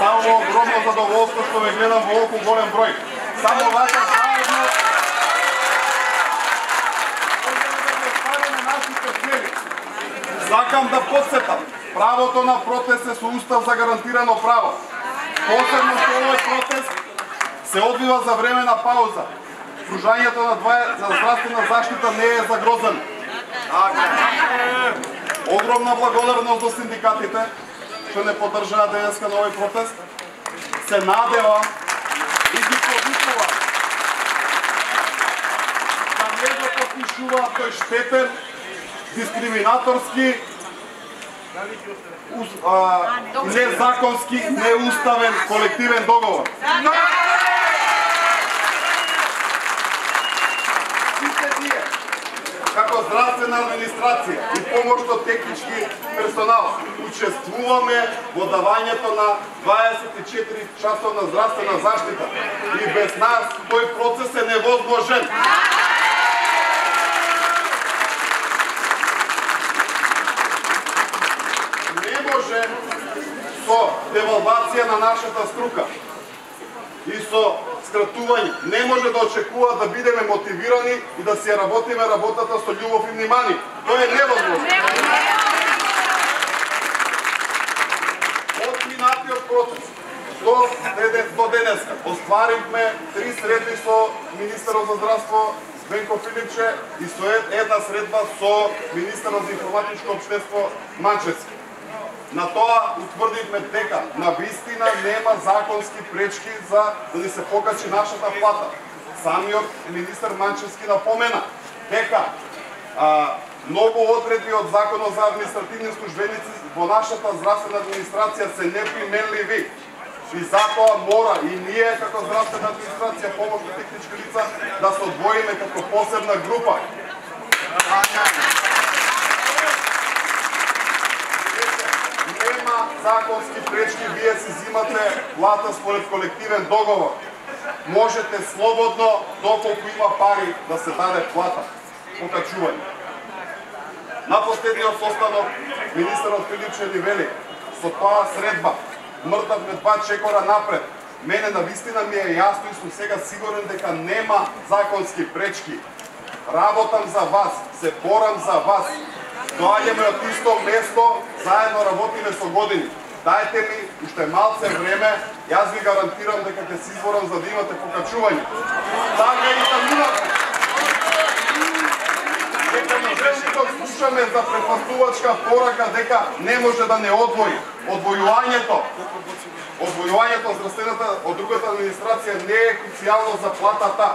Само огромно задоволство што ве гледам во оволку голем број. Само вака заедно сакам да подсетам, правото на протест е со устав загарантирано право. Посебно што овој протест се одвива за време на пауза. Пружањето на здравствена заштита не е загрозено. Огромна благодарност до синдикатите што не поддржаа денеска на овој протест. Се надева и ги повикува да не го подпишуваат тој штетен, дискриминаторски, незаконски, неуставен колективен договор. Сите тие, како здравствена администрација и помошно технички персонал, учествуваме во давањето на 24 часовна здравствена заштита и без нас тој процес е невозможен. Со девалвација на нашата струка и со скратување не може да очекува да бидеме мотивирани и да си работиме работата со љубов и внимание. Тоа е невозможно. Од минатиот процес до денеска остваривме 3 средби со министерот за здравство Венко Филипче и со една средба со министерот за информатичко општество Манчевски. На тоа утврдивме дека на вистина нема законски пречки за да ни се покачи нашата плата. Самиот министер Манчевски напомена дека многу одредби од Законот за административни службеници во нашата здравствена администрација се неприменливи. И затоа мора и ние како здравствена администрација, помошни технички лица, да се одвоиме како посебна група. Нема законски пречки, вие си зимате плата според колективен договор. Можете слободно, доколку има пари, да се даде плата. Покачување. На последниот состанок, министерот Филипче ни вели, со тоа средба, мртавме 2 чекора напред. Мене навистина ми е јасно и сум сега сигурен дека нема законски пречки. Работам за вас, се борам за вас. Доаѓаме од исто место, заедно работиме со години. Дајте ми уште малце време, јас ви гарантирам дека ќе се изборам за да имате покачување. Така и таминате. Дека на грешникот слушаме за префактувачка порака дека не може да не одвои. Одвојувањето здравствената од другата администрација не е круцијално за платата.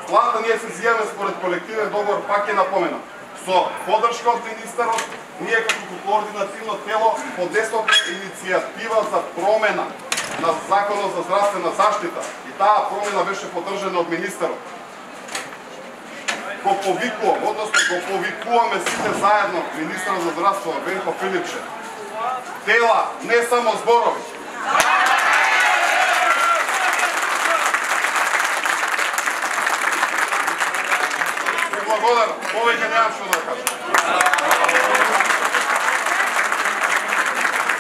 Плата ние се зијаме според колективен договор, пак ќе напоменам. Со поддршка од министерот, ние како координативно тело поднесовме иницијатива за промена на Законот за здравствена заштита и таа промена беше поддржана од министерот. Го повикуваме сите заедно министерот за здравство Венко Филипче. Тела, не само зборови,